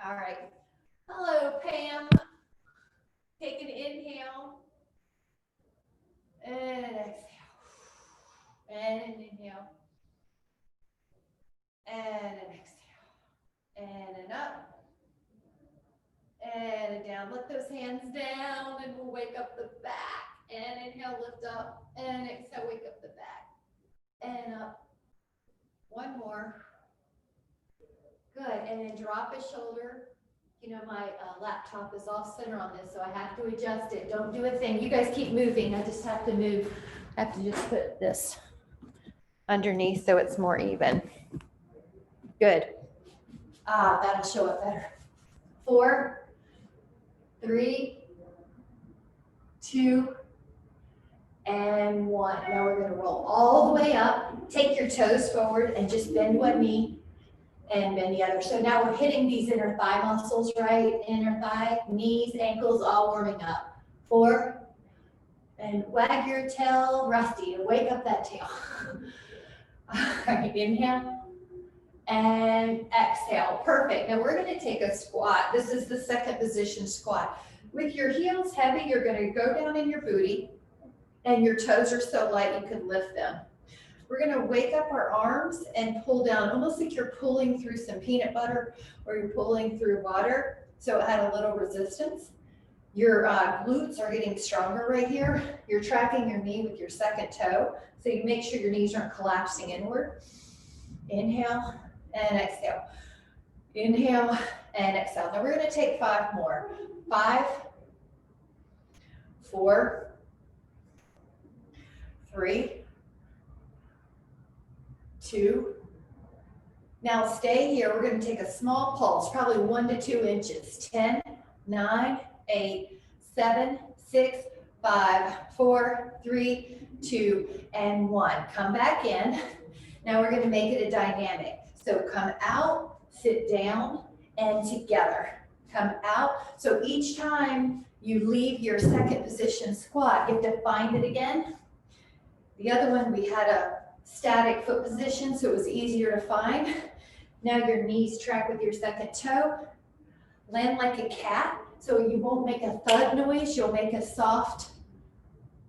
All right. Hello, Pam. Take an inhale and exhale. And an inhale and an exhale. And an up and a down. Let those hands down and we'll wake up the back. And inhale, lift up. And exhale, wake up the back. And up. One more. Good. And then drop a shoulder. You know, my laptop is off center on this, so I have to adjust it. Don't do a thing. You guys keep moving. I just have to move. I have to just put this underneath so it's more even. Good. That'll show it better. 4, 3, 2, and 1. Now we're going to roll all the way up. Take your toes forward and just bend one knee and bend the other. So now we're hitting these inner thigh muscles, right? Inner thigh, knees, ankles, all warming up. 4, and wag your tail, Rusty, and wake up that tail. All right, inhale and exhale. Perfect. Now we're going to take a squat. This is the second position squat. With your heels heavy, you're going to go down in your booty, and your toes are so light you can lift them. We're going to wake up our arms and pull down, almost like you're pulling through some peanut butter or you're pulling through water. So add a little resistance. Your glutes are getting stronger right here. You're tracking your knee with your second toe. So you make sure your knees aren't collapsing inward. Inhale and exhale. Inhale and exhale. Now we're going to take 5 more. 5, 4, 3, 2. Now stay here. We're going to take a small pulse, probably 1 to 2 inches. 10, 9, 8, 7, 6, 5, 4, 3, 2, and 1. Come back in. Now we're going to make it a dynamic. So come out, sit down, and together. Come out. So each time you leave your second position squat, you have to find it again. The other one, we had a static foot position, so it was easier to find. Now your knees track with your second toe. Land like a cat, so you won't make a thud noise. You'll make a soft,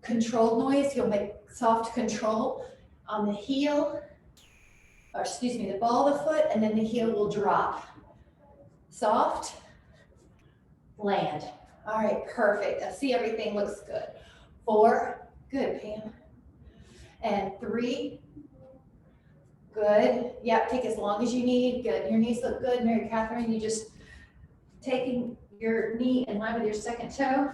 controlled noise. You'll make soft control on the heel, or excuse me, the ball of the foot, and then the heel will drop. Soft, land. All right, perfect. I see everything looks good. 4, good, Pam. And 3, good. Yep, take as long as you need. Good. Your knees look good, Mary Catherine. You just taking your knee in line with your second toe,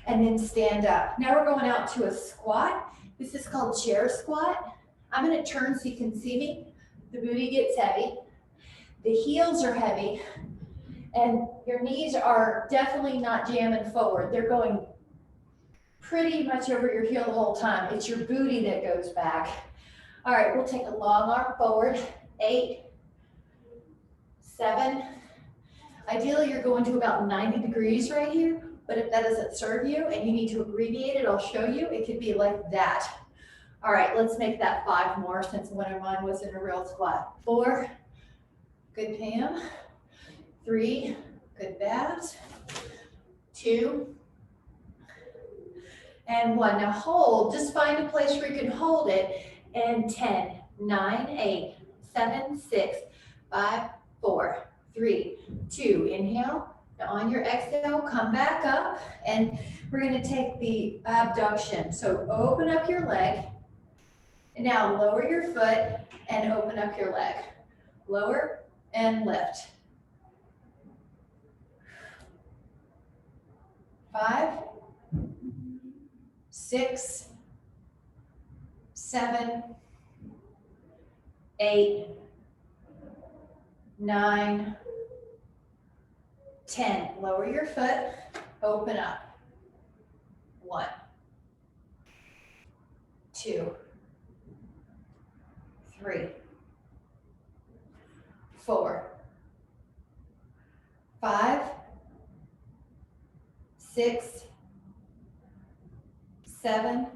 and then stand up. Now we're going out to a squat. This is called chair squat. I'm going to turn so you can see me. The booty gets heavy. The heels are heavy. And your knees are definitely not jamming forward. They're going pretty much over your heel the whole time. It's your booty that goes back. All right, we'll take a long arm forward. 8, 7. Ideally, you're going to about 90 degrees right here, but if that doesn't serve you and you need to abbreviate it, I'll show you. It could be like that. All right, let's make that 5 more since one of mine wasn't a real squat. 4, good, Pam. 3, good, Babs. 2, and 1. Now hold, just find a place where you can hold it. And 10, 9, 8, 7, 6, 5, 4, 3, 2. Inhale. Now on your exhale, come back up, and we're going to take the abduction. So open up your leg, and now lower your foot and open up your leg. Lower and lift. 5, 6, 7, 8, 9, 10. Lower your foot, open up. 1, 2, 3, 4, 5, 6, 7,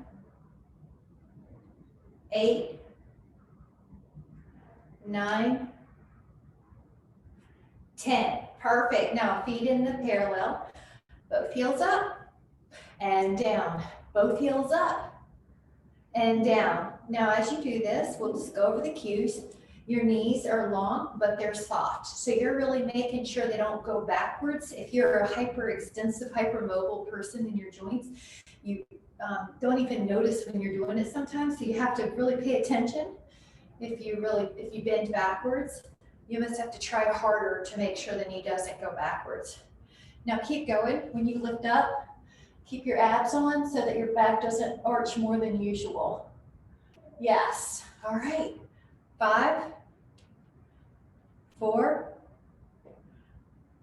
8, 9, 10. Perfect. Now feet in the parallel. Both heels up and down. Both heels up and down. Now as you do this, we'll just go over the cues. Your knees are long, but they're soft. So you're really making sure they don't go backwards. If you're a hyperextensive, hypermobile person in your joints, you don't even notice when you're doing it sometimes. So you have to really pay attention. If you bend backwards, you must have to try harder to make sure the knee doesn't go backwards. Now keep going. When you lift up, keep your abs on so that your back doesn't arch more than usual. Yes. All right. 5, 4,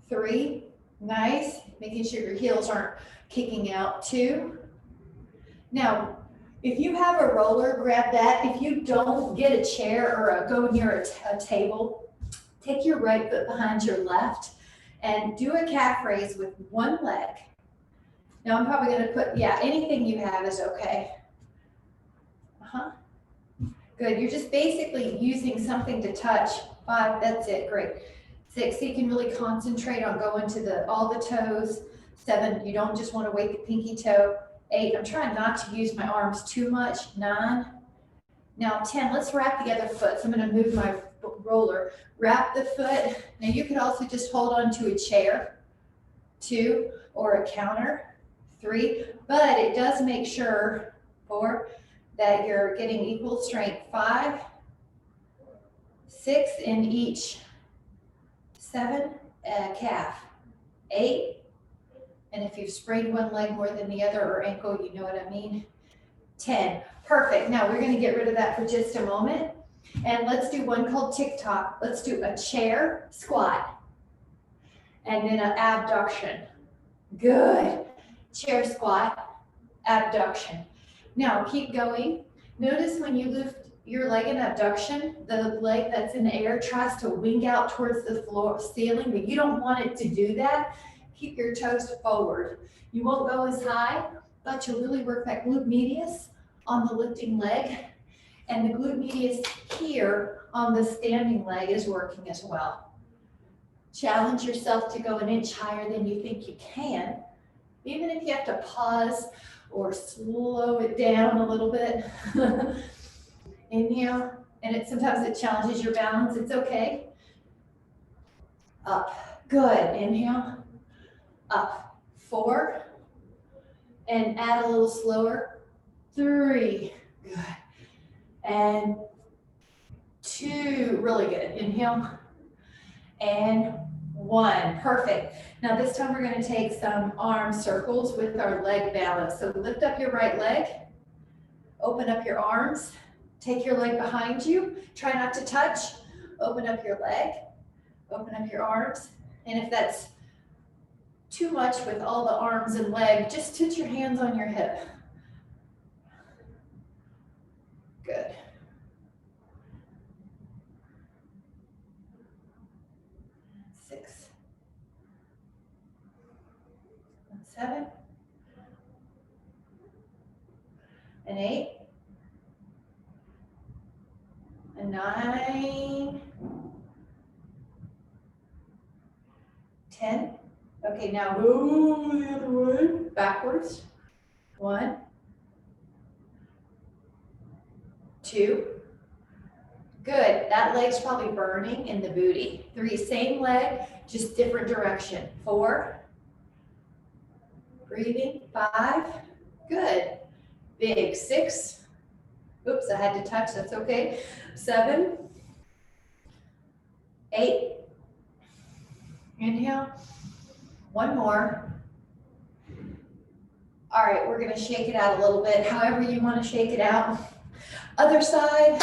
3, nice. Making sure your heels aren't kicking out. 2. Now, if you have a roller, grab that. If you don't, get a chair or go near a table. Take your right foot behind your left and do a calf raise with one leg. Now I'm probably going to put, anything you have is okay. Good. You're just basically using something to touch. 5, that's it. Great. 6, so you can really concentrate on going to all the toes. 7, you don't just want to weight the pinky toe. 8, I'm trying not to use my arms too much. 9. Now 10, let's wrap the other foot. So I'm going to move my roller. Wrap the foot. Now you could also just hold on to a chair. 2, or a counter. 3, but it does make sure, 4, that you're getting equal strength. 5, 6 in each. 7, calf. 8, and if you've sprained one leg more than the other or ankle, you know what I mean. 10, perfect. Now we're going to get rid of that for just a moment. And let's do one called TikTok. Let's do a chair squat and then an abduction. Good. Chair squat, abduction. Now keep going. Notice when you lift your leg in abduction, the leg that's in the air tries to wing out towards the floor ceiling, but you don't want it to do that. Keep your toes forward. You won't go as high, but you'll really work that glute medius on the lifting leg. And the glute medius here on the standing leg is working as well. Challenge yourself to go an inch higher than you think you can. Even if you have to pause or slow it down a little bit. Inhale, and sometimes it challenges your balance. It's okay. Up. Good. Inhale. Up. 4. And add a little slower. 3. Good. And 2. Really good. Inhale. And 1. Perfect. Now this time we're going to take some arm circles with our leg balance. So lift up your right leg. Open up your arms. Take your leg behind you. Try not to touch. Open up your leg. Open up your arms. And if that's too much with all the arms and leg, just put your hands on your hip. Good. And 7. And 8. And 9. 10. Okay, now move the other way, backwards. 1. 2. Good. That leg's probably burning in the booty. 3. Same leg, just different direction. 4. Breathing. 5. Good. Big. 6. Oops, I had to touch. That's okay. 7. 8. Inhale. 1 more. All right, we're going to shake it out a little bit, however you want to shake it out. Other side,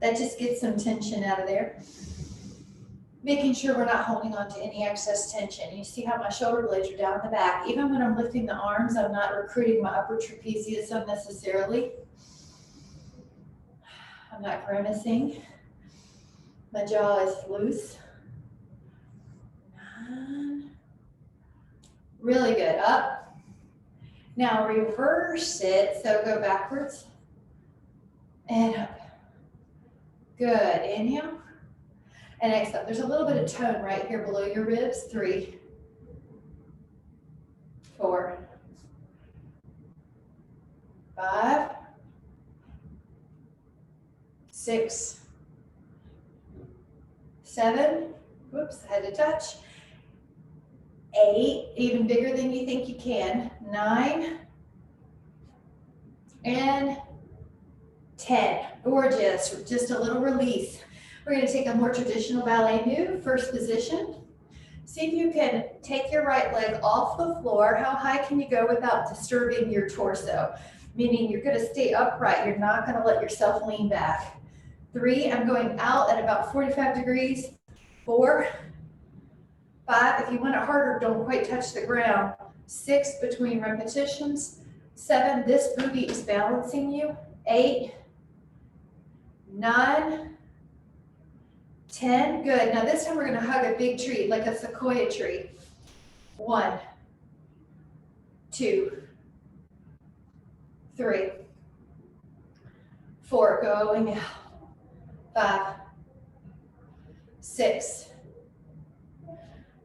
that just gets some tension out of there. Making sure we're not holding on to any excess tension. You see how my shoulder blades are down the back. Even when I'm lifting the arms, I'm not recruiting my upper trapezius unnecessarily. I'm not grimacing. My jaw is loose. 9. Really good. Up. Now reverse it. So go backwards and up. Good. Inhale. And exhale. There's a little bit of tone right here below your ribs. 3, 4, 5, 6, 7, whoops, I had to touch. 8, even bigger than you think you can. 9, and 10. Gorgeous, just a little release. We're gonna take a more traditional ballet move, first position. See if you can take your right leg off the floor. How high can you go without disturbing your torso? Meaning you're gonna stay upright. You're not gonna let yourself lean back. 3, I'm going out at about 45 degrees. 4, 5, if you want it harder, don't quite touch the ground. 6, between repetitions. 7, this booty is balancing you. 8, 9, 10, good. Now this time we're gonna hug a big tree, like a sequoia tree. 1, 2, 3, 4, going out. 5, 6,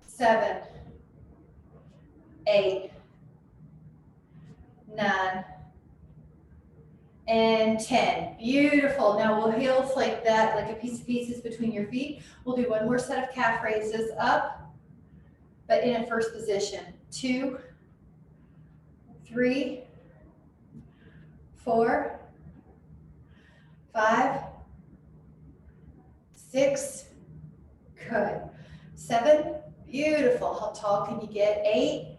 7, 8, 9, and 10. Beautiful. Now we'll heels like that, like a piece of pieces between your feet. We'll do one more set of calf raises up, but in a first position. 2, 3, 4, 5, 6, good. 7, beautiful. How tall can you get? 8,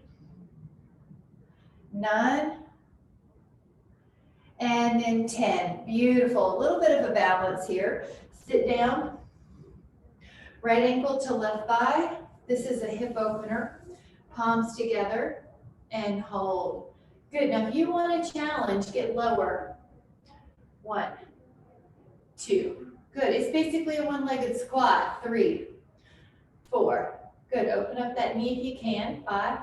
9, and then 10. Beautiful. A little bit of a balance here. Sit down. Right ankle to left thigh. This is a hip opener. Palms together and hold. Good. Now if you want a challenge, get lower. 1, 2. Good. It's basically a one-legged squat. 3, 4. Good. Open up that knee if you can. 5,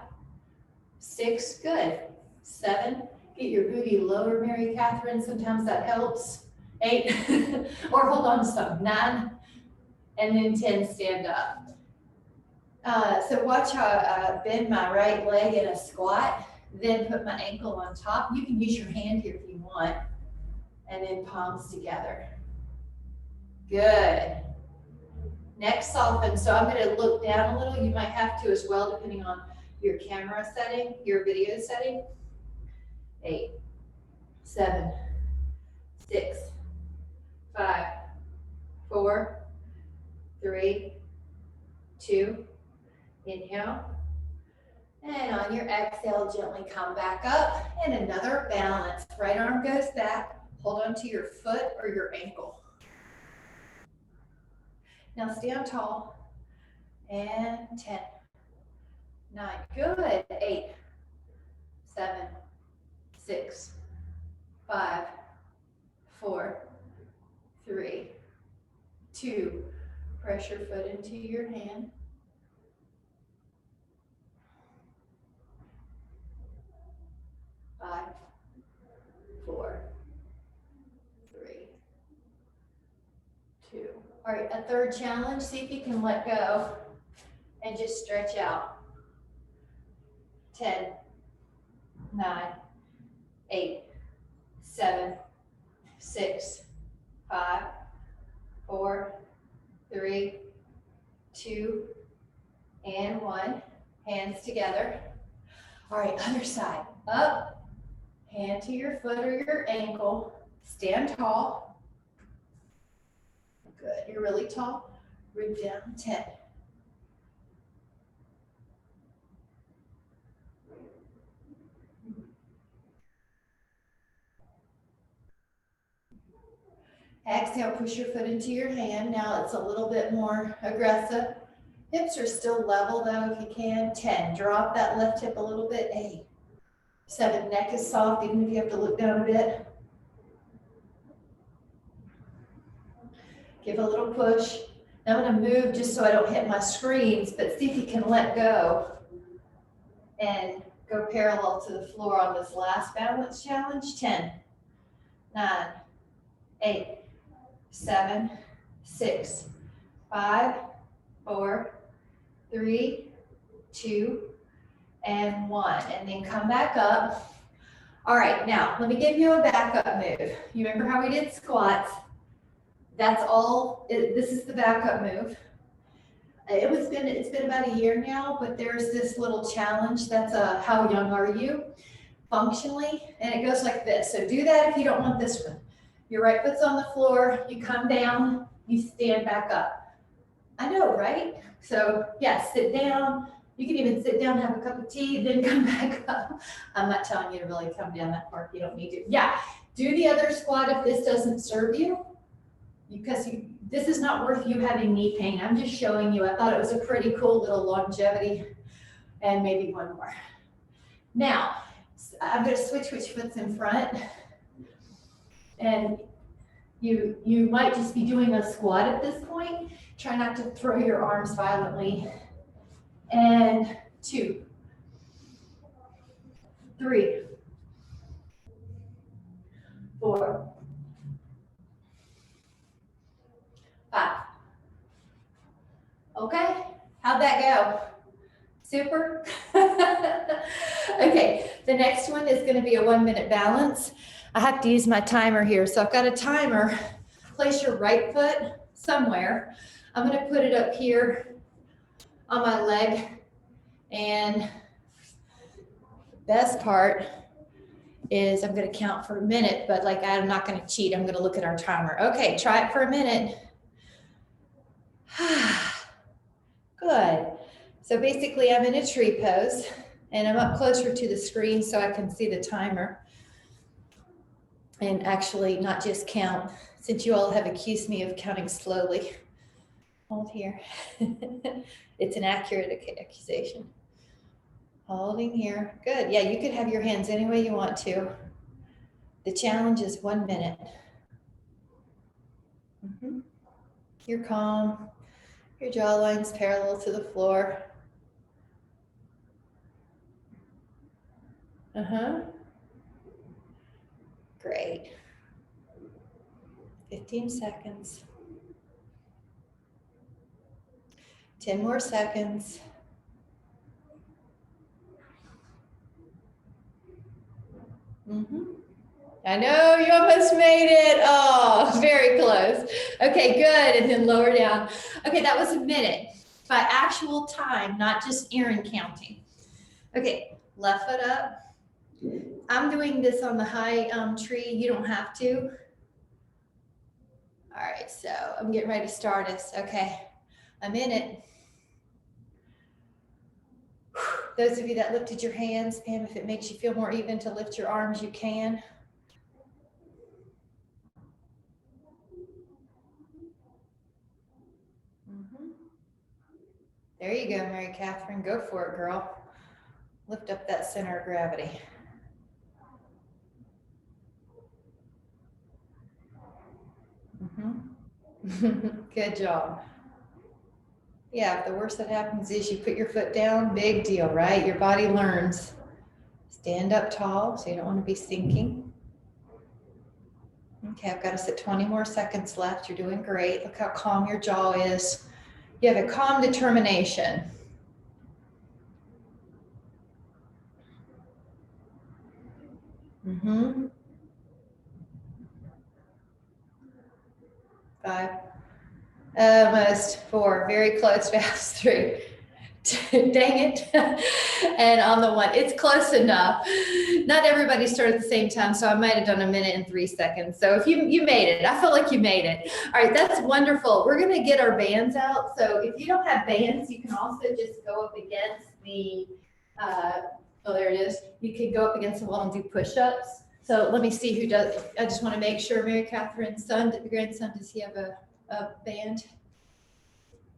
6. Good. 7. Get your booty lower, Mary Catherine. Sometimes that helps. 8. Or hold on some. 9. And then 10. Stand up. So watch how I bend my right leg in a squat. Then put my ankle on top. You can use your hand here if you want. And then palms together. Good. Neck soften. So I'm going to look down a little. You might have to as well, depending on your camera setting, your video setting. 8, 7, 6, 5, 4, 3, 2. Inhale. And on your exhale, gently come back up. And another balance. Right arm goes back. Hold on to your foot or your ankle. Now stand tall. And 10, 9. Good. 8, 7, 6, 5, 4, 3, 2. Press your foot into your hand. 5, 4, 3, 2. All right, a third challenge. See if you can let go and just stretch out. 10, 9, 8, 7, 6, 5, 4, 3, 2, and 1. Hands together. All right, other side. Up. Hand to your foot or your ankle. Stand tall. Good. You're really tall. Rib down. 10. Exhale, push your foot into your hand. Now it's a little bit more aggressive. Hips are still level though if you can. 10. Drop that left hip a little bit. 8. 7. Neck is soft even if you have to look down a bit. Give a little push. Now I'm going to move just so I don't hit my screens, but see if you can let go and go parallel to the floor on this last balance challenge. 10, 9, 8, 7, 6, 5, 4, 3, 2, and 1. And then come back up. All right, now let me give you a backup move. You remember how we did squats? That's all, this is the backup move. It's been about a year now, but there's this little challenge that's how young are you functionally? And it goes like this. So do that if you don't want this one. Your right foot's on the floor, you come down, you stand back up. I know, right? So yeah, sit down. You can even sit down, have a cup of tea, then come back up. I'm not telling you to really come down that far if you don't need to. Yeah, do the other squat if this doesn't serve you, because this is not worth you having knee pain. I'm just showing you. I thought it was a pretty cool little longevity, and maybe one more. Now, I'm going to switch which foot's in front. And you might just be doing a squat at this point. Try not to throw your arms violently. And 2, 3, 4, 5. Okay, how'd that go? Super? Okay, the next one is going to be a 1-minute balance. I have to use my timer here. So I've got a timer. Place your right foot somewhere. I'm going to put it up here on my leg. And the best part is I'm going to count for a minute, but like I'm not going to cheat. I'm going to look at our timer. Okay, try it for a minute. Good. So basically I'm in a tree pose and I'm up closer to the screen so I can see the timer. And actually not just count, since you all have accused me of counting slowly. Hold here. It's an accurate accusation. Holding here. Good. Yeah, you could have your hands any way you want to. The challenge is 1 minute. You're calm. Your jawline's parallel to the floor. Great. 15 seconds. 10 more seconds. I know you almost made it. Oh, very close. Okay, good. And then lower down. Okay, that was a minute by actual time, not just Erin counting. Okay, left foot up. I'm doing this on the high tree. You don't have to. All right, so I'm getting ready to start this. Okay, I'm in it. Those of you that lifted your hands, Pam, if it makes you feel more even to lift your arms, you can. There you go, Mary Catherine. Go for it, girl. Lift up that center of gravity. Good job. Yeah, if the worst that happens is you put your foot down, big deal, right? Your body learns. Stand up tall, so you don't want to be sinking. Okay, I've got us at 20 more seconds left. You're doing great. Look how calm your jaw is. You have a calm determination. Five. Almost 4, very close, fast 3. Dang it. And on the 1, it's close enough. Not everybody started at the same time, so I might have done 1 minute and 3 seconds. So if you made it, I feel like you made it. All right, that's wonderful. We're going to get our bands out. So if you don't have bands, you can also just go up against the, oh, there it is. You could go up against the wall and do push-ups. So let me see who does. I just want to make sure Mary Catherine's grandson, does he have a band?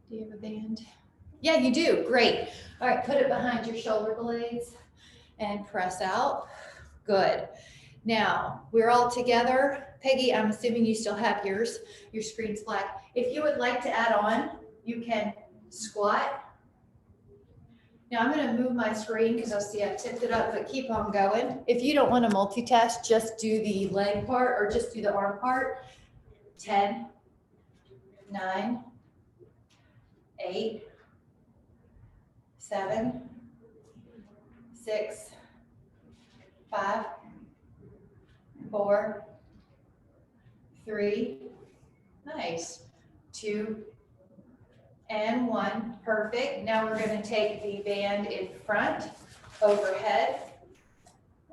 Do you have a band? Yeah, you do. Great. All right, put it behind your shoulder blades and press out. Good. Now, we're all together. Peggy, I'm assuming you still have yours. Your screen's black. If you would like to add on, you can squat. Now, I'm going to move my screen because I see I tipped it up, but keep on going. If you don't want to multitask, just do the leg part or just do the arm part. 10, 9, 8, 7, 6, 5, 4, 3, nice, 2, and 1, perfect. Now we're going to take the band in front, overhead.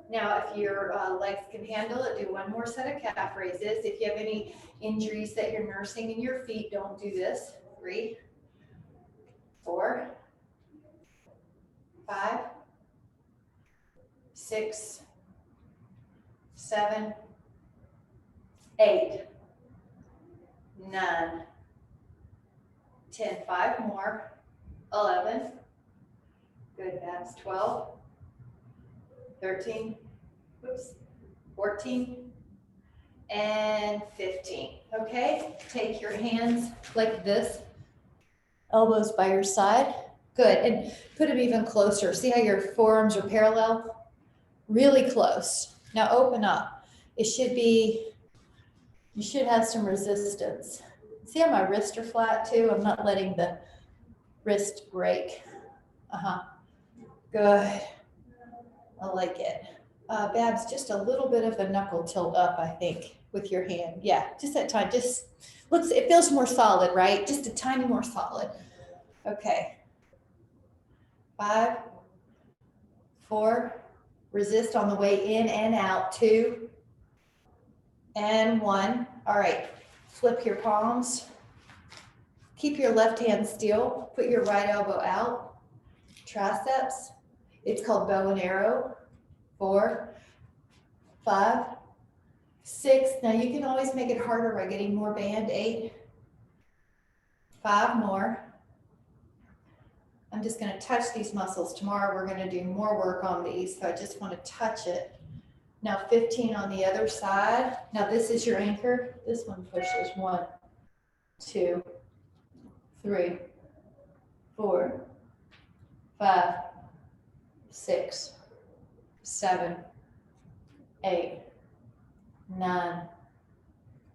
Now, if your legs can handle it, do one more set of calf raises. If you have any injuries that you're nursing in your feet, don't do this. 3, 4, 5, 6, 7, 8, 9, 10, 5 more, 11, good, that's 12, 13, whoops, 14, and 15, okay? Take your hands like this, elbows by your side, good, and put them even closer. See how your forearms are parallel? Really close. Now open up. It should be, you should have some resistance. See how my wrists are flat too? I'm not letting the wrist break. Good. I like it. Babs, just a little bit of a knuckle tilt up, I think, with your hand. Yeah, just that time. Just looks, it feels more solid, right? Just a tiny more solid. Okay. 5, 4, resist on the way in and out. 2, and 1. All right, flip your palms. Keep your left hand still. Put your right elbow out. Triceps. It's called bow and arrow. 4, 5, 6. Now you can always make it harder by getting more band. 8, 5 more. I'm just going to touch these muscles. Tomorrow we're going to do more work on these, so I just want to touch it. Now 15 on the other side. Now this is your anchor. This one pushes. 1, 2, 3, 4, 5, 6, 7, 8, 9,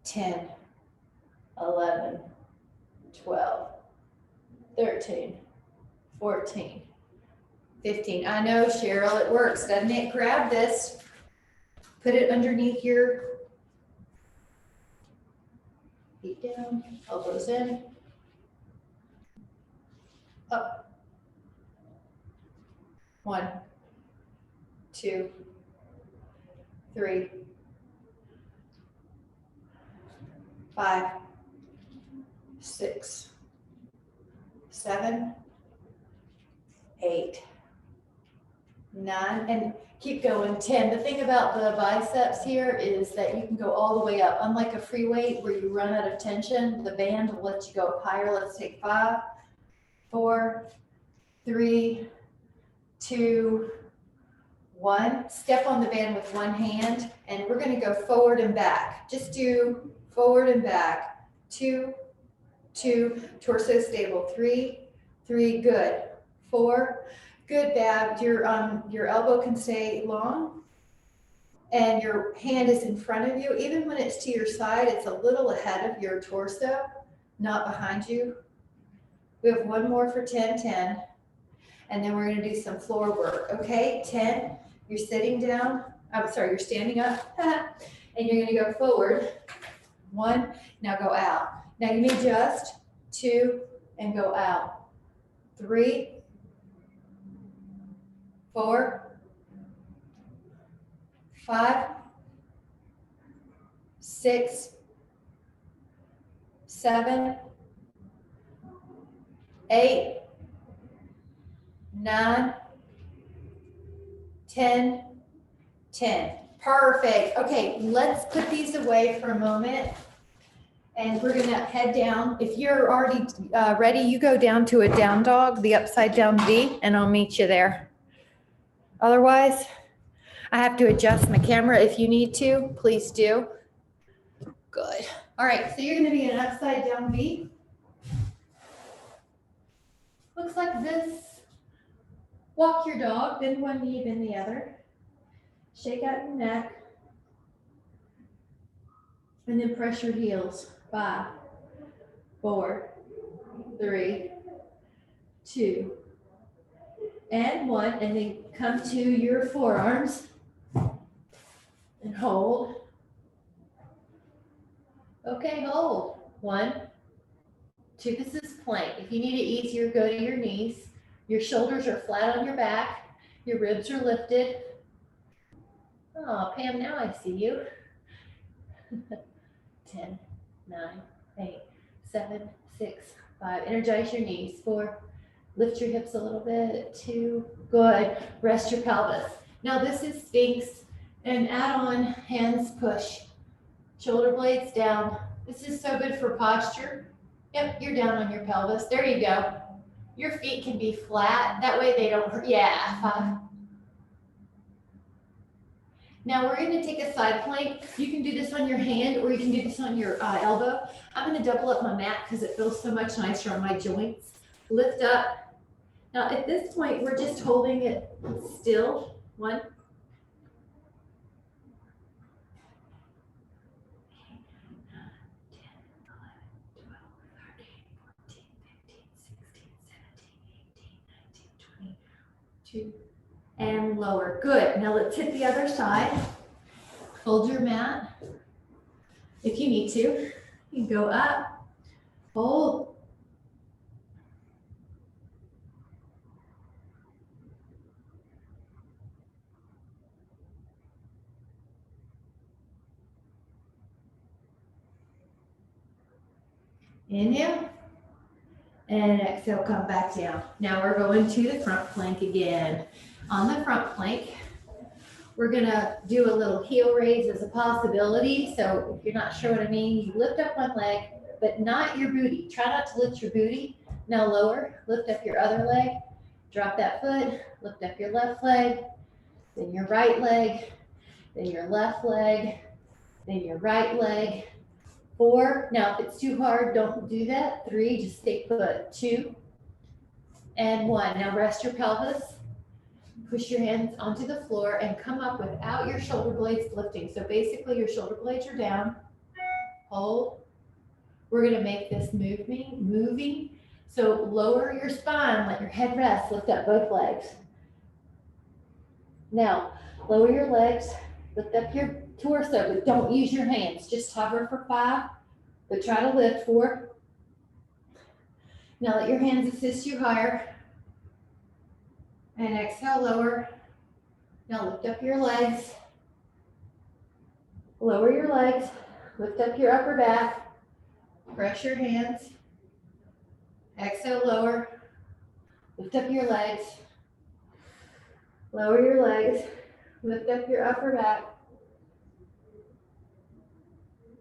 10, 11, 12, 13, 14, 15. I know, Cheryl, it works, doesn't it? Grab this, put it underneath your feet down, elbows in, up. 1, 2, 3, 5, 6, 7, 8, 9, and keep going, 10. The thing about the biceps here is that you can go all the way up. Unlike a free weight where you run out of tension, the band will let you go up higher. Let's take 5, 4, 3, 2, 1. Step on the band with one hand, and we're going to go forward and back. Just do forward and back. 2, 2, torso stable. 3, 3, good. 4, good, Bab. Your elbow can stay long, and your hand is in front of you. Even when it's to your side, it's a little ahead of your torso, not behind you. We have one more for 10, 10. And then we're going to do some floor work. Okay, 10, you're sitting down. I'm sorry, you're standing up. And you're going to go forward. 1, now go out. Now you may adjust. 2, and go out. 3, 4, 5, 6, 7, 8, 9, 10, 10. Perfect. Okay, let's put these away for a moment. And we're going to head down. If you're already ready, you go down to a down dog, the upside down V, and I'll meet you there. Otherwise, I have to adjust my camera. If you need to, please do. Good. All right, so you're going to be an upside down V. Looks like this. Walk your dog, bend one knee, bend the other. Shake out your neck. And then press your heels. 5, 4, 3, 2, and 1, and then come to your forearms and hold. Okay, hold. 1, 2, this is plank. If you need it easier, go to your knees. Your shoulders are flat on your back. Your ribs are lifted. Oh, Pam, now I see you. 10, 9, 8, 7, 6, 5. Energize your knees. 4, lift your hips a little bit. 2, good. Rest your pelvis. Now this is Sphinx, and add on hands push. Shoulder blades down. This is so good for posture. Yep, you're down on your pelvis. There you go. Your feet can be flat. That way they don't hurt. Yeah, 5. Now we're going to take a side plank. You can do this on your hand or you can do this on your elbow. I'm going to double up my mat because it feels so much nicer on my joints. Lift up. Now at this point, we're just holding it still. 1, 2, and lower. Good. Now let's hit the other side. Hold your mat. If you need to, you can go up, hold. Inhale. And exhale, come back down. Now we're going to the front plank again. On the front plank, we're gonna do a little heel raise as a possibility. So if you're not sure what I mean, you lift up one leg, but not your booty. Try not to lift your booty. Now lower, lift up your other leg, drop that foot, lift up your left leg, then your right leg, then your left leg, then your right leg. 4, now if it's too hard, don't do that. 3, just stay put. 2, and 1. Now rest your pelvis. Push your hands onto the floor and come up without your shoulder blades lifting. So basically your shoulder blades are down. Hold. We're going to make this moving. So lower your spine, let your head rest, lift up both legs. Now lower your legs, lift up your torso, but don't use your hands. Just hover for 5, but try to lift. 4. Now let your hands assist you higher. And exhale, lower. Now lift up your legs. Lower your legs. Lift up your upper back. Press your hands. Exhale, lower. Lift up your legs. Lower your legs. Lift up your upper back.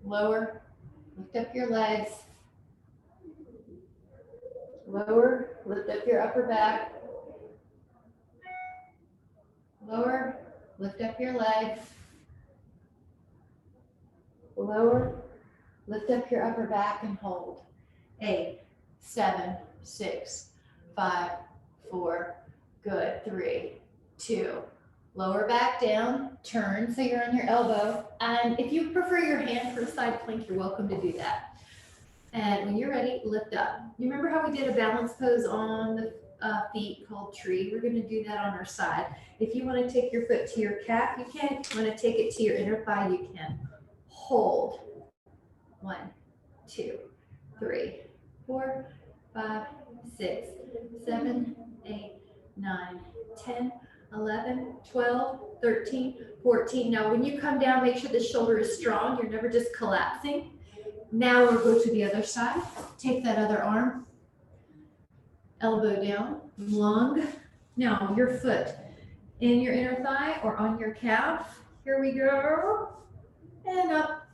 Lower. Lift up your legs. Lower. Lift up your upper back. Lower, lift up your legs. Lower, lift up your upper back and hold. 8, 7, 6, 5, 4, good. 3, 2, lower back down, turn so you're on your elbow. And if you prefer your hand for a side plank, you're welcome to do that. And when you're ready, lift up. You remember how we did a balance pose on the feet called tree? We're going to do that on our side. If you want to take your foot to your calf, you can. If you want to take it to your inner thigh, you can. Hold. 1, 2, 3, 4, 5, 6, 7, 8, 9, 10, 11, 12, 13, 14. Now, when you come down, make sure the shoulder is strong. You're never just collapsing. Now we'll go to the other side. Take that other arm. Elbow down, lung. Now your foot in your inner thigh or on your calf. Here we go. And up.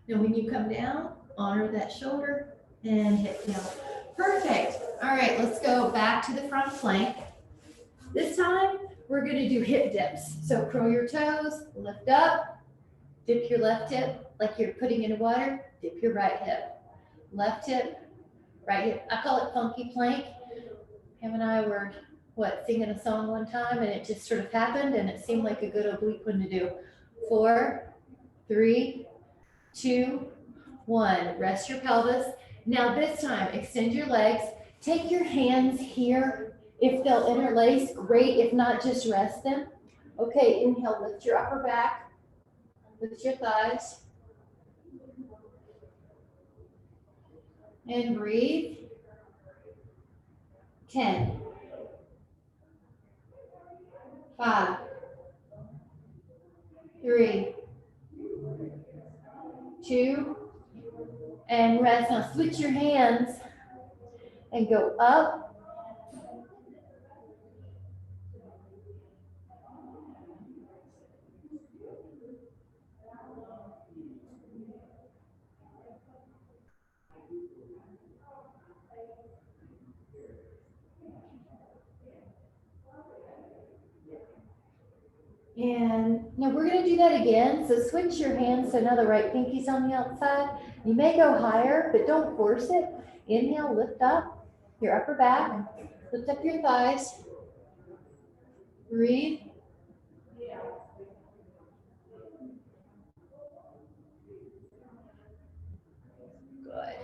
Now when you come down, honor that shoulder and hip down. Perfect. All right, let's go back to the front plank. This time, we're going to do hip dips. So curl your toes, lift up, dip your left hip like you're putting into water, dip your right hip. Left hip, right hip. I call it funky plank. Pam and I were, singing a song one time and it just sort of happened and it seemed like a good oblique one to do. 4, 3, 2, 1. Rest your pelvis. Now this time, extend your legs. Take your hands here. If they'll interlace, great. If not, just rest them. Okay, inhale, lift your upper back. Lift your thighs. And breathe. 10, 5, 3, 2, and rest. Now switch your hands and go up. And now we're going to do that again. So switch your hands so now the right pinky's on the outside. You may go higher, but don't force it. Inhale, lift up your upper back. Lift up your thighs. Breathe. Good.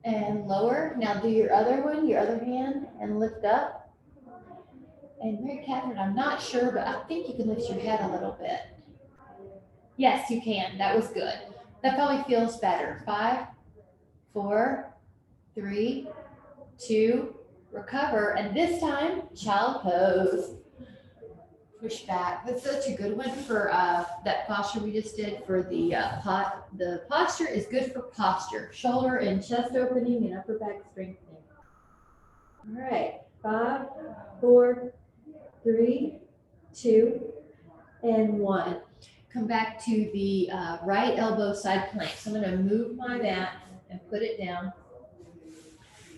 And lower. Now do your other one, your other hand, and lift up. And Mary Catherine, I'm not sure, but I think you can lift your head a little bit. Yes, you can. That was good. That probably feels better. 5, 4, 3, 2, recover. And this time, child pose. Push back. That's such a good one for that posture we just did for the the posture is good for posture. Shoulder and chest opening and upper back strengthening. All right. 5, 4, 3, 2, and 1. Come back to the right elbow side plank. So I'm going to move my mat and put it down.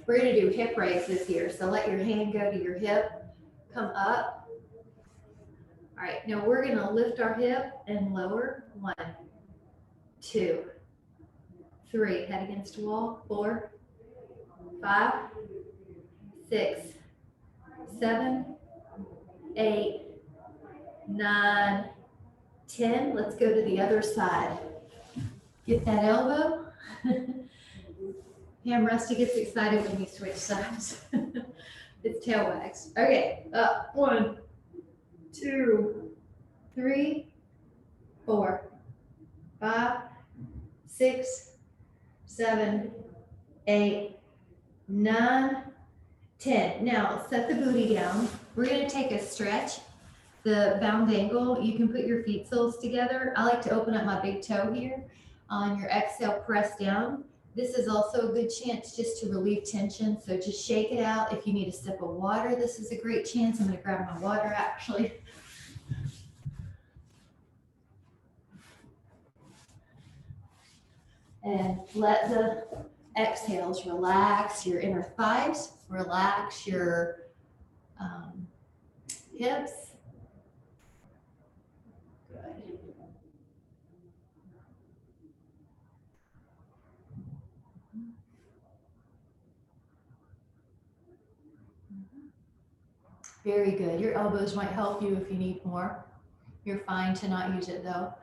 We're going to do hip raises here. So let your hand go to your hip. Come up. All right. Now we're going to lift our hip and lower. 1, 2, 3. Head against the wall. 4, 5, 6, 7, 8, 9, 10. Let's go to the other side. Get that elbow. Pam Rusty gets excited when we switch sides. It's tail wags. Okay, up. 1, 2, 3, 4, 5, 6, 7, 8, 9, 10. Now set the booty down. We're going to take a stretch. The bound angle, you can put your feet soles together. I like to open up my big toe here. On your exhale, press down. This is also a good chance just to relieve tension. So just shake it out. If you need a sip of water, this is a great chance. I'm going to grab my water actually. And let the exhales relax your inner thighs, relax your hips. Good. Very good. Your elbows might help you if you need more. You're fine to not use it though.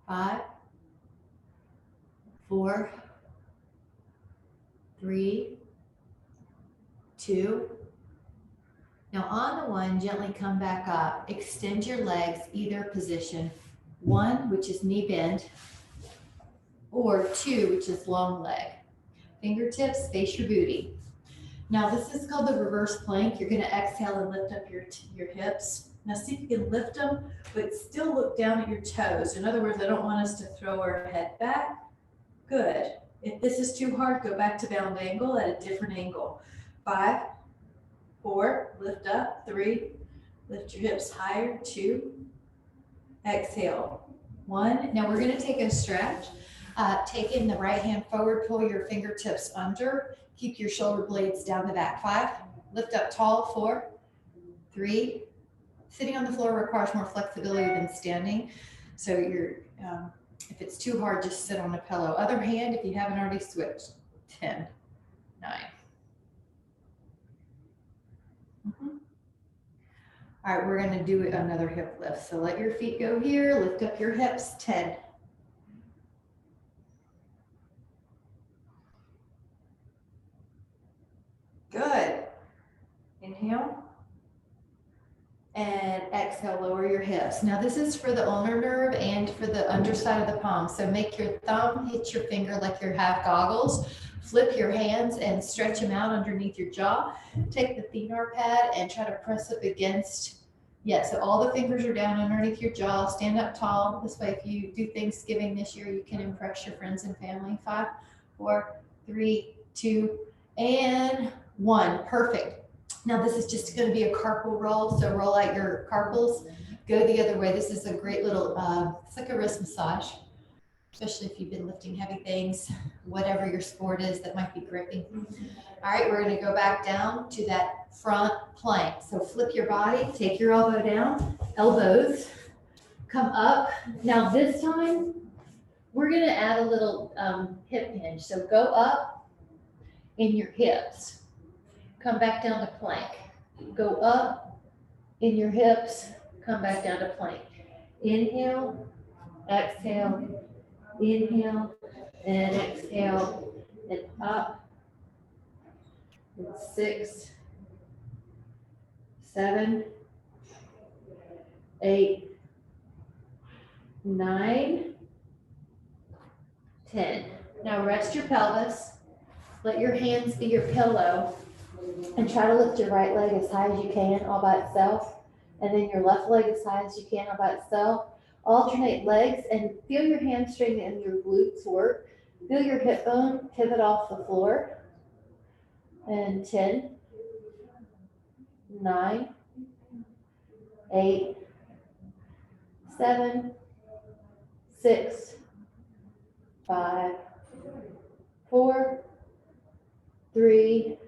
5, 4, 3, 2. Now on the 1, gently come back up. Extend your legs, either position. 1, which is knee bend, or 2, which is long leg. Fingertips face your booty. Now this is called the reverse plank. You're going to exhale and lift up your hips. Now see if you can lift them, but still look down at your toes. In other words, I don't want us to throw our head back. Good. If this is too hard, go back to bound angle at a different angle. 5, 4, lift up. 3, lift your hips higher. 2, exhale. 1. Now we're going to take a stretch. Taking the right hand forward, pull your fingertips under. Keep your shoulder blades down the back. 5, lift up tall. 4, 3. Sitting on the floor requires more flexibility than standing. So you're, if it's too hard, just sit on a pillow. Other hand, if you haven't already switched. 10, 9. All right, we're going to do another hip lift. So let your feet go here. Lift up your hips. 10, Inhale. And exhale, lower your hips. Now this is for the ulnar nerve and for the underside of the palm. So make your thumb hit your finger like you have goggles. Flip your hands and stretch them out underneath your jaw. Take the thenar pad and try to press up against. Yeah, so all the fingers are down underneath your jaw. Stand up tall. This way, if you do Thanksgiving this year, you can impress your friends and family. 5, 4, 3, 2, and 1. Perfect. Now this is just going to be a carpal roll. So roll out your carpals. Go the other way. This is a great little, it's like a wrist massage, especially if you've been lifting heavy things, whatever your sport is that might be gripping. All right, we're going to go back down to that front plank. So flip your body, take your elbow down, elbows, come up. Now this time, we're going to add a little hip hinge. So go up in your hips, come back down to plank. Go up in your hips, come back down to plank. Inhale, exhale, inhale, and exhale, and up. 6, 7, 8, 9, 10. Now rest your pelvis. Let your hands be your pillow. And try to lift your right leg as high as you can all by itself. And then your left leg as high as you can all by itself. Alternate legs and feel your hamstring and your glutes work. Feel your hip bone pivot off the floor. And 10, 9, 8, 7, 6, 5, 4, 3,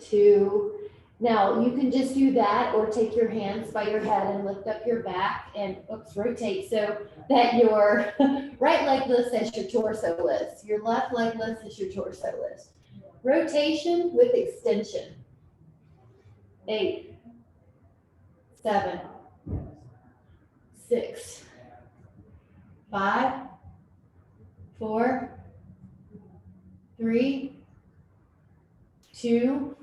2. Now you can just do that or take your hands by your head and lift up your back and rotate so that your right leg lifts as your torso lifts. Your left leg lifts as your torso lifts. Rotation with extension. 8, 7, 6, 5, 4, 3, 2,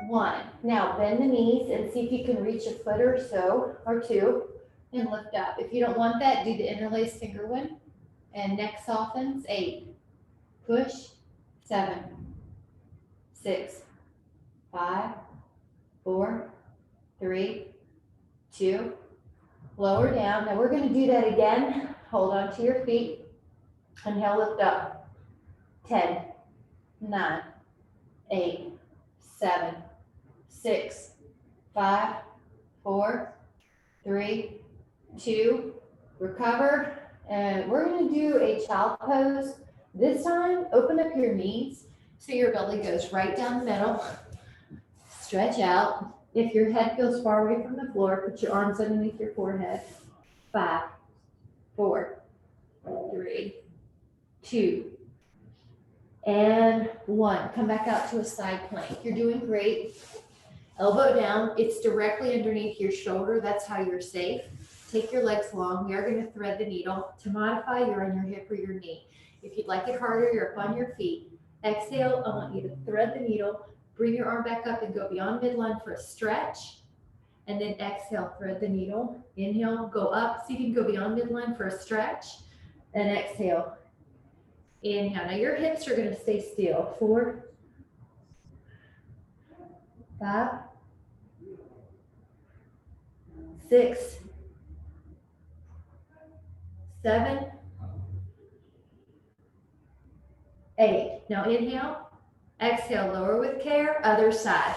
1. Now bend the knees and see if you can reach a foot or so, or 2, and lift up. If you don't want that, do the interlaced finger one. And neck softens. 8. Push. 7, 6, 5, 4, 3, 2. Lower down. Now we're going to do that again. Hold on to your feet. Inhale, lift up. 10, 9, 8, 7, 6, 5, 4, 3, 2. Recover. And we're going to do a child pose. This time, open up your knees so your belly goes right down the middle. Stretch out. If your head feels far away from the floor, put your arms underneath your forehead. 5, 4, 3, 2, and 1. Come back out to a side plank. You're doing great. Elbow down. It's directly underneath your shoulder. That's how you're safe. Take your legs long. We are going to thread the needle. To modify, you're on your hip or your knee. If you'd like it harder, you're up on your feet. Exhale, I want you to thread the needle, bring your arm back up and go beyond midline for a stretch. And then exhale, thread the needle. Inhale, go up. See if you can go beyond midline for a stretch. And exhale. Inhale. Now your hips are going to stay still. 4, 5, 6, 7, 8. Now inhale, exhale, lower with care, other side.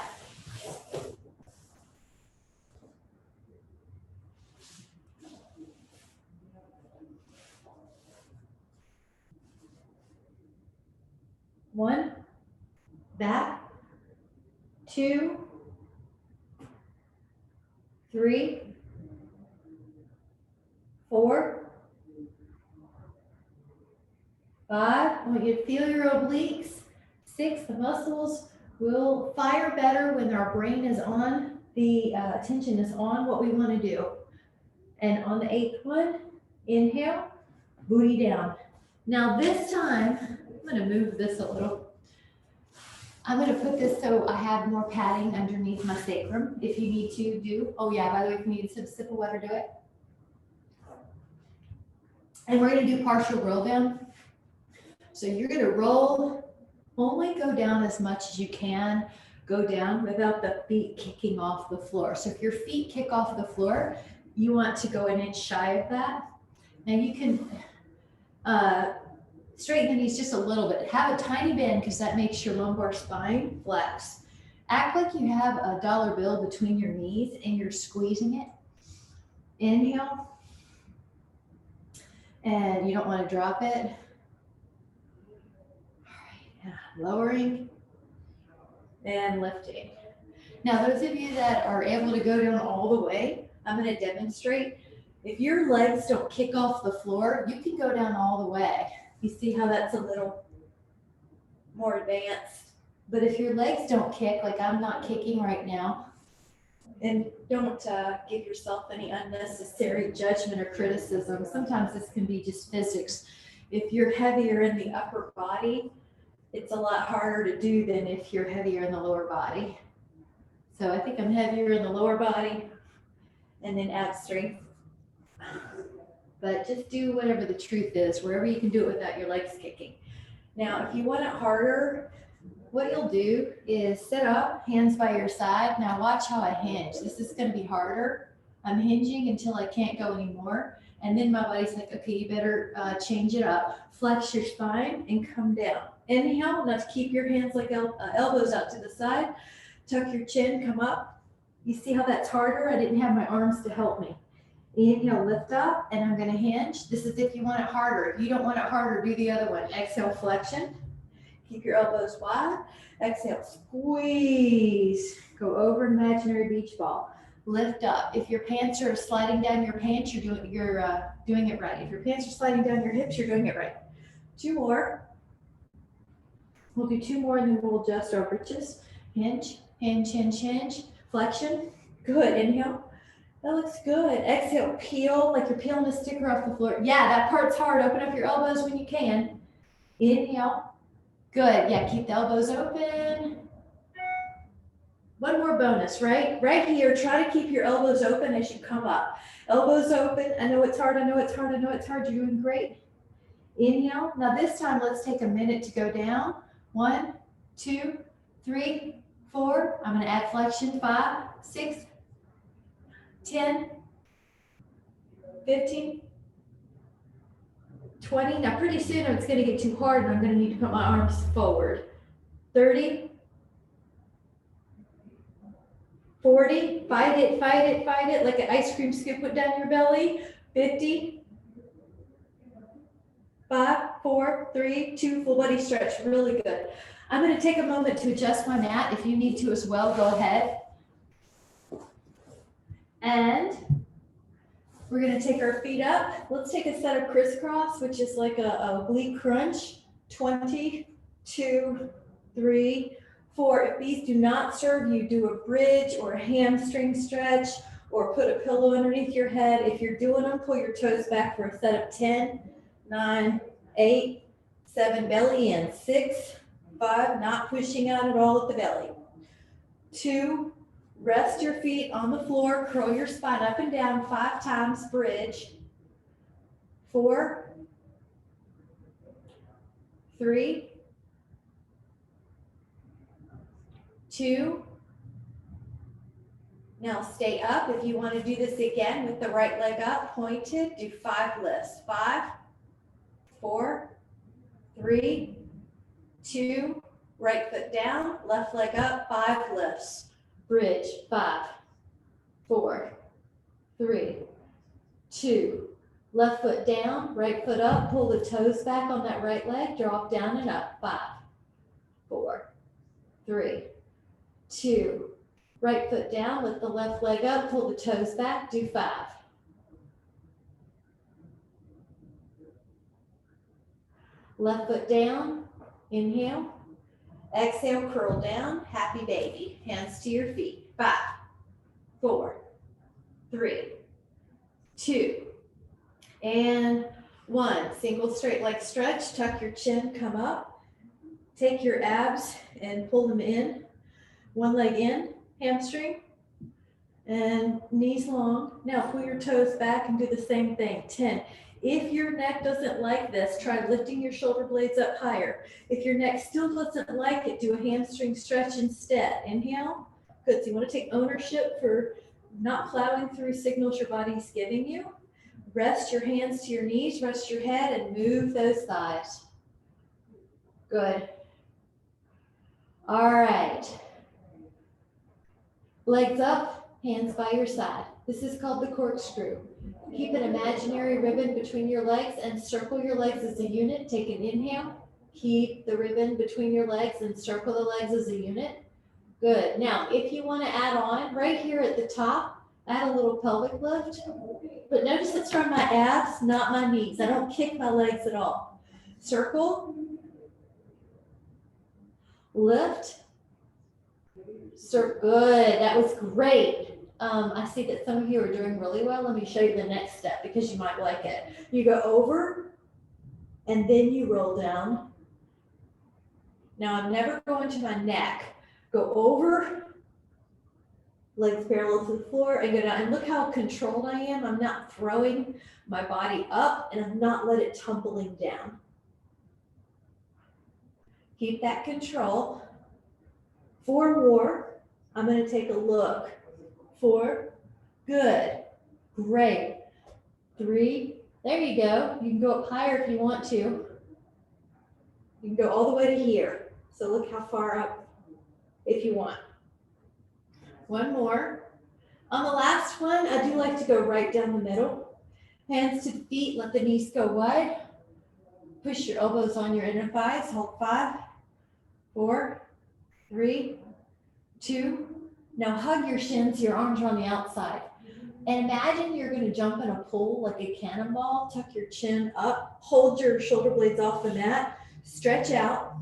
One, back, 2, 3, 4, 5, I want you to feel your obliques. 6, the muscles will fire better when our brain is on, the attention is on what we want to do. And on the 8th one, inhale, booty down. Now this time, I'm going to move this a little. I'm gonna put this so I have more padding underneath my sacrum. If you need to do, oh yeah, by the way, if you need a sip of water, do it. And we're gonna do partial roll down. So you're gonna roll, only go down as much as you can, go down without the feet kicking off the floor. So if your feet kick off the floor, you want to go an inch shy of that. Now you can straighten the knees just a little bit. Have a tiny bend because that makes your lumbar spine flex. Act like you have a dollar bill between your knees and you're squeezing it. Inhale. And you don't want to drop it. All right, lowering and lifting. Now, those of you that are able to go down all the way, I'm going to demonstrate. If your legs don't kick off the floor, you can go down all the way. You see how that's a little more advanced. But if your legs don't kick, like I'm not kicking right now, and don't give yourself any unnecessary judgment or criticism. Sometimes this can be just physics. If you're heavier in the upper body, it's a lot harder to do than if you're heavier in the lower body. So I think I'm heavier in the lower body and then ab strength. But just do whatever the truth is, wherever you can do it without your legs kicking. Now, if you want it harder, what you'll do is sit up, hands by your side. Now watch how I hinge. This is going to be harder. I'm hinging until I can't go anymore. And then my body's like, okay, you better change it up. Flex your spine and come down. Inhale, now keep your hands like elbows out to the side. Tuck your chin, come up. You see how that's harder? I didn't have my arms to help me. Inhale, lift up, and I'm going to hinge. This is if you want it harder. If you don't want it harder, do the other one. Exhale, flexion. Keep your elbows wide. Exhale, squeeze. Go over imaginary beach ball. Lift up. If your pants are sliding down your pants, you're doing it right. If your pants are sliding down your hips, you're doing it right. 2 more. We'll do 2 more, and then we'll adjust our britches. Hinge, hinge, hinge, hinge. Flexion. Good. Inhale. That looks good. Exhale, peel like you're peeling a sticker off the floor. Yeah, that part's hard. Open up your elbows when you can. Inhale. Good. Yeah, keep the elbows open. One more bonus, right? Right here, try to keep your elbows open as you come up. Elbows open. I know it's hard. I know it's hard. I know it's hard. You're doing great. Inhale. Now this time, let's take a minute to go down. 1, 2, 3, 4. I'm going to add flexion. 5, 6, 10, 15, 20. Now pretty soon it's going to get too hard and I'm going to need to put my arms forward. 30, 40, fight it, fight it, fight it, like an ice cream scoop went down your belly. 50, 5, 4, 3, 2, full body stretch, really good. I'm going to take a moment to adjust my mat. If you need to as well, go ahead. And we're going to take our feet up. Let's take a set of crisscross, which is like a oblique crunch. 20, 2, 3, 4. If these do not serve you, do a bridge or a hamstring stretch or put a pillow underneath your head. If you're doing them, pull your toes back for a set of 10, 9, 8, 7, belly in. 6, 5, not pushing out at all at the belly. 2, rest your feet on the floor, curl your spine up and down 5 times, bridge. 4, 3, 2. Now stay up. If you want to do this again with the right leg up, pointed, do 5 lifts. 5, 4, 3, 2, right foot down, left leg up, 5 lifts. Bridge, 5, 4, 3, 2. Left foot down, right foot up, pull the toes back on that right leg, drop down and up. 5, 4, 3, 2. Right foot down, lift the left leg up, pull the toes back, do 5. Left foot down, inhale. Exhale, curl down, happy baby. Hands to your feet. 5, 4, 3, 2, and 1. Single straight leg stretch. Tuck your chin, come up. take your abs and pull them in. One leg in, hamstring, and knees long. Now pull your toes back and do the same thing. 10. If your neck doesn't like this, try lifting your shoulder blades up higher. If your neck still doesn't like it, do a hamstring stretch instead. Inhale. Good. So you want to take ownership for not plowing through signals your body's giving you. Rest your hands to your knees, rest your head, and move those thighs. Good. All right. Legs up, hands by your side. This is called the corkscrew. Keep an imaginary ribbon between your legs and circle your legs as a unit. Take an inhale. Keep the ribbon between your legs and circle the legs as a unit. Good. Now, if you want to add on, right here at the top, add a little pelvic lift. But notice it's from my abs, not my knees. I don't kick my legs at all. Circle. Lift. Good. That was great. I see that some of you are doing really well. Let me show you the next step because you might like it. You go over and then you roll down. Now I'm never going to my neck. Go over, legs parallel to the floor, and go down. And look how controlled I am. I'm not throwing my body up and I'm not let it tumbling down. Keep that control. 4 more. I'm going to take a look. 4. Good. Great. 3. There you go. You can go up higher if you want to. You can go all the way to here. So look how far up if you want. 1 more. On the last one, I do like to go right down the middle. Hands to the feet. Let the knees go wide. Push your elbows on your inner thighs. Hold 5, 4, 3, 2. Now hug your shins, your arms are on the outside. And imagine you're going to jump in a pool like a cannonball. Tuck your chin up, hold your shoulder blades off the mat, stretch out.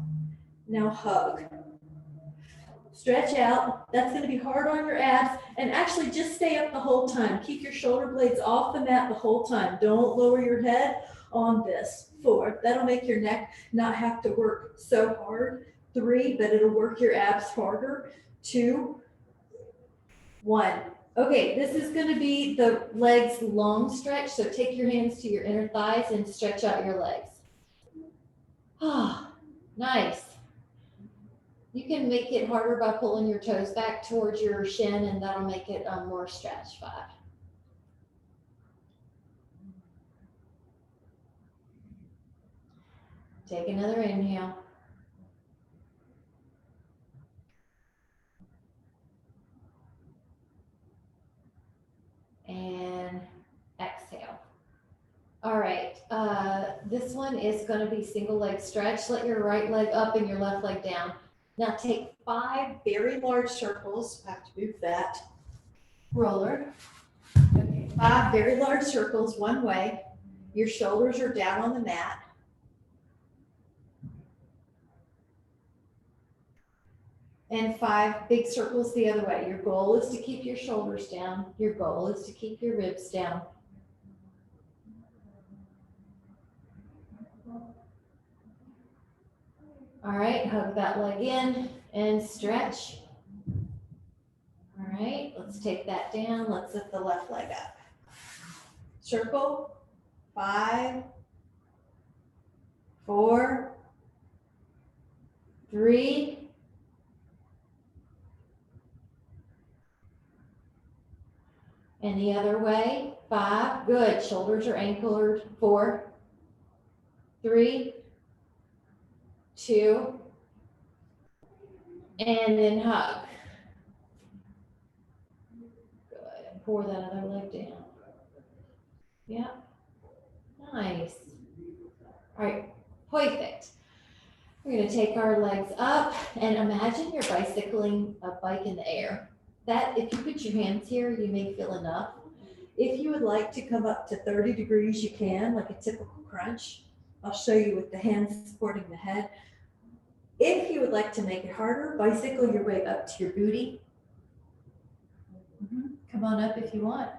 Now hug. Stretch out. That's going to be hard on your abs. And actually just stay up the whole time. Keep your shoulder blades off the mat the whole time. Don't lower your head on this. 4. That'll make your neck not have to work so hard. 3, but it'll work your abs harder. 2, 1. Okay, this is going to be the legs long stretch. So take your hands to your inner thighs and stretch out your legs. Ah, nice. You can make it harder by pulling your toes back towards your shin, and that'll make it more stretch. 5. Take another inhale. And exhale. All right, this one is going to be single leg stretch. Let your right leg up and your left leg down. Now take 5 very large circles. I have to move that roller. Okay, 5 very large circles one way. Your shoulders are down on the mat. And 5 big circles the other way. Your goal is to keep your shoulders down. Your goal is to keep your ribs down. All right, hug that leg in and stretch. All right, let's take that down. Let's lift the left leg up. Circle. 5, 4, 3, and the other way. 5, good. Shoulders are anchored. 4, 3, 2, and then hug. Good. And pour that other leg down. Yeah. Nice. All right. Perfect. We're going to take our legs up and imagine you're bicycling a bike in the air. That, if you put your hands here, you may feel enough. If you would like to come up to 30 degrees, you can, like a typical crunch. I'll show you with the hands supporting the head. If you would like to make it harder, bicycle your way up to your booty. Come on up if you want.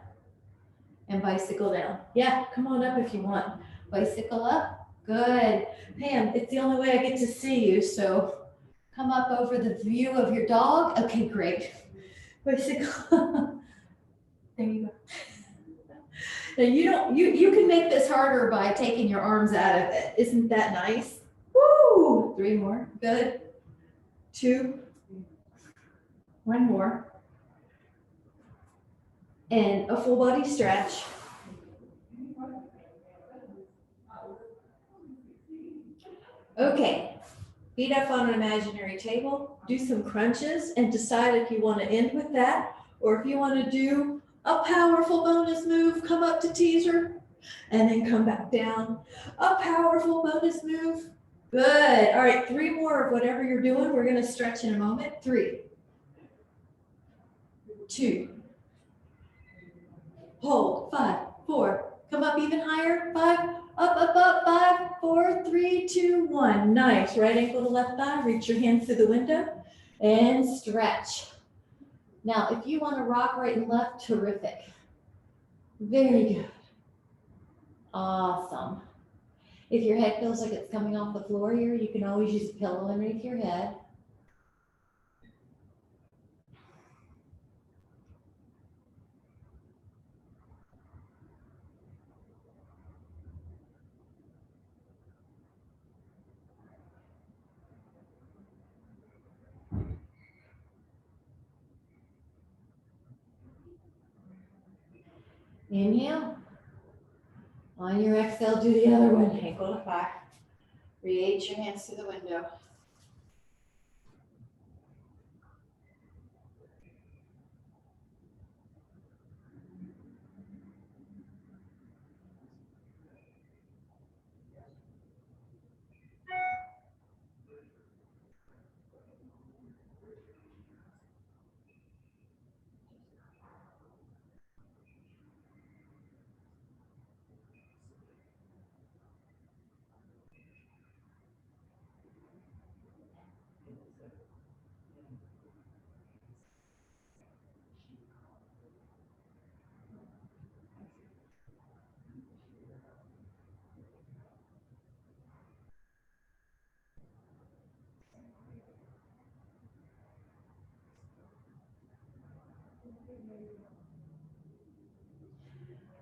And bicycle down. Yeah, come on up if you want. Bicycle up Good. Pam, it's the only way I get to see you, so come up over the view of your dog. Okay, great. Basically, there you go. Now you can make this harder by taking your arms out of it. Isn't that nice? Woo! 3 more. Good. 2. 1 more. And a full body stretch. Okay. Feet up on an imaginary table. Do some crunches and decide if you want to end with that or if you want to do a powerful bonus move. Come up to teaser and then come back down. A powerful bonus move. Good. All right, 3 more of whatever you're doing. We're going to stretch in a moment. 3, 2, hold, 5, 4, come up even higher, 5, up, 5, 4, 3, 2, 1. Nice. Right ankle to left thigh. Reach your hands through the window and stretch. Now, if you want to rock right and left, terrific. Very good. Awesome. If your head feels like it's coming off the floor here, you can always use a pillow underneath your head. Inhale. On your exhale, do the other one. Ankle to thigh. Reach your hands to the window.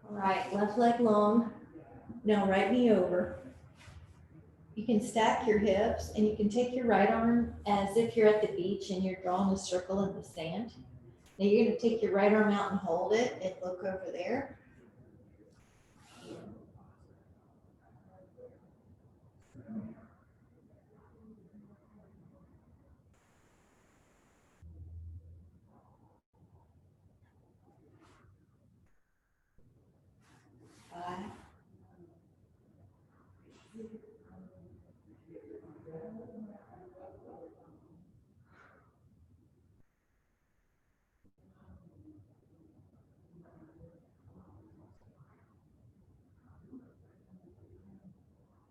All right, left leg long. Now right knee over. You can stack your hips and you can take your right arm as if you're at the beach and you're drawing a circle in the sand. Now you're going to take your right arm out and hold it and look over there. Five.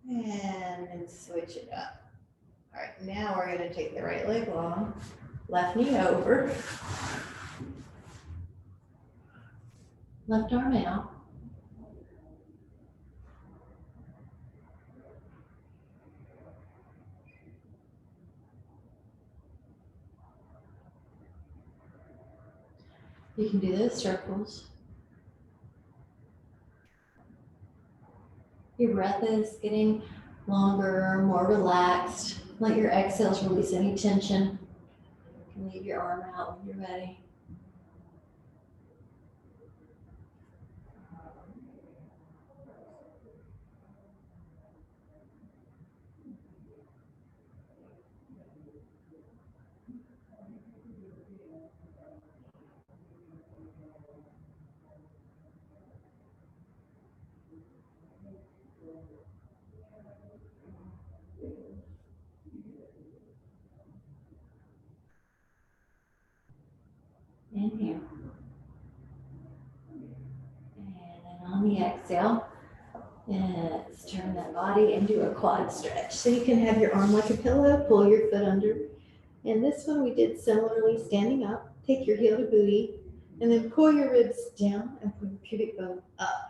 And then switch it up. All right, now we're going to take the right leg long, left knee over, left arm out. You can do those circles. Your breath is getting longer, more relaxed. Let your exhales release any tension. You can leave your arm out when you're ready. Inhale. And then on the exhale, let's turn that body into a quad stretch. So you can have your arm like a pillow, pull your foot under. And this one we did similarly, standing up. Take your heel to booty, and then pull your ribs down and pull your pubic bone up.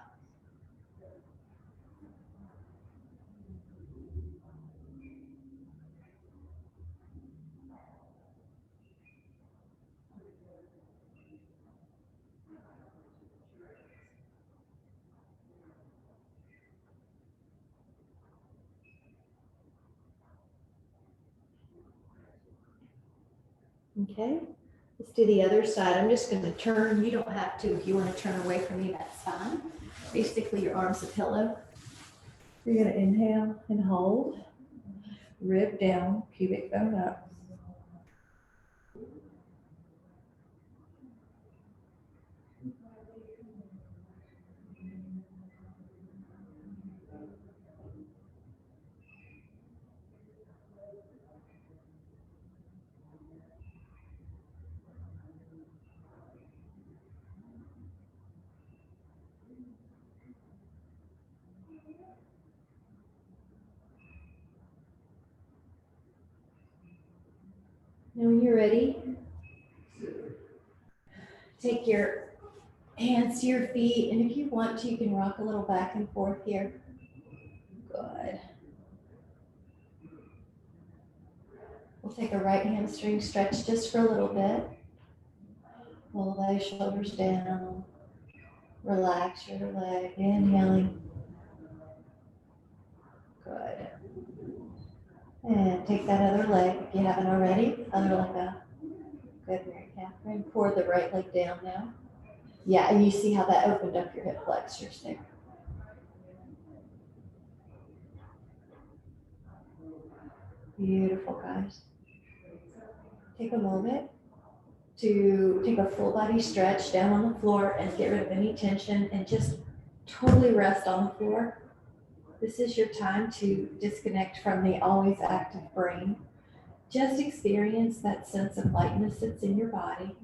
Okay, let's do the other side. I'm just going to turn. You don't have to. If you want to turn away from me, that's fine. Basically, your arm's a pillow. You're going to inhale and hold. Rib down, pubic bone up. Now when you're ready, take your hands to your feet, and if you want to, you can rock a little back and forth here. Good. We'll take a right hamstring stretch just for a little bit. Pull those shoulders down. Relax your leg, inhaling. Good. And take that other leg, if you haven't already, other leg up. Good, Mary Catherine. Pour the right leg down now. Yeah, and you see how that opened up your hip flexors there. Beautiful, guys. Take a moment to take a full body stretch down on the floor and get rid of any tension and just totally rest on the floor. This is your time to disconnect from the always active brain. Just experience that sense of lightness that's in your body.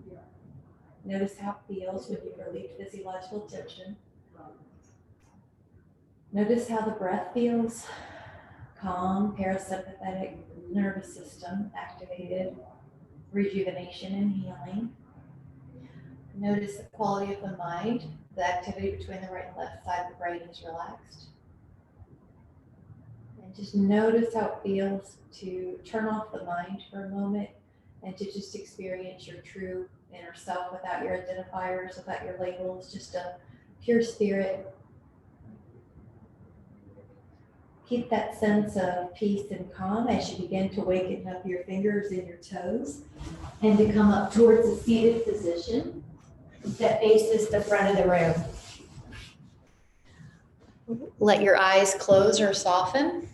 Notice how it feels when you've relieved physiological tension. Notice how the breath feels. Calm, parasympathetic nervous system activated. Rejuvenation and healing. Notice the quality of the mind. The activity between the right and left side of the brain is relaxed. And just notice how it feels to turn off the mind for a moment and to just experience your true inner self without your identifiers, without your labels, just a pure spirit. Keep that sense of peace and calm as you begin to waken up your fingers and your toes and to come up towards a seated position that faces the front of the room. Let your eyes close or soften.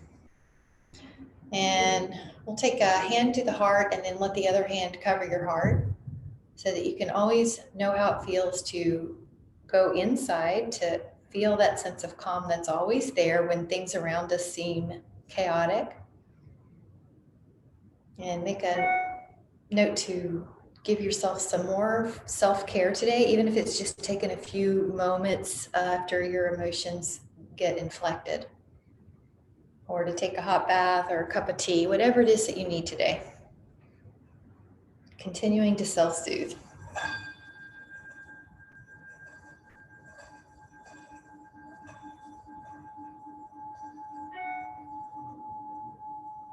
And we'll take a hand to the heart and then let the other hand cover your heart so that you can always know how it feels to go inside, to feel that sense of calm that's always there when things around us seem chaotic. And make a note to give yourself some more self-care today, even if it's just taking a few moments after your emotions get inflected. Or to take a hot bath or a cup of tea, whatever it is that you need today. Continuing to self-soothe.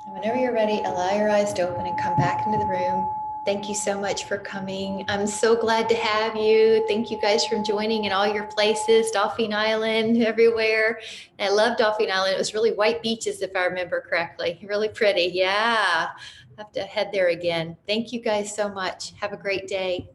And whenever you're ready, allow your eyes to open and come back into the room. Thank you so much for coming. I'm so glad to have you. Thank you guys for joining in all your places, Dolphin Island, everywhere. I love Dolphin Island. It was really white beaches, if I remember correctly. Really pretty. Yeah, I have to head there again. Thank you guys so much. Have a great day.